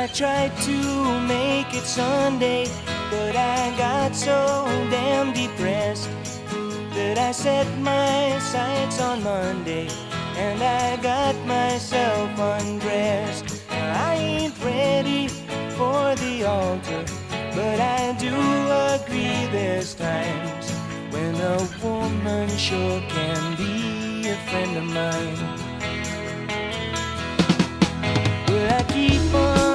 I tried to make it Sunday, but I got so damn depressed that I set my sights on Monday and I got myself undressed. I ain't ready for the altar, but I do agree there's times when a woman sure can be a friend of mine. But I keep on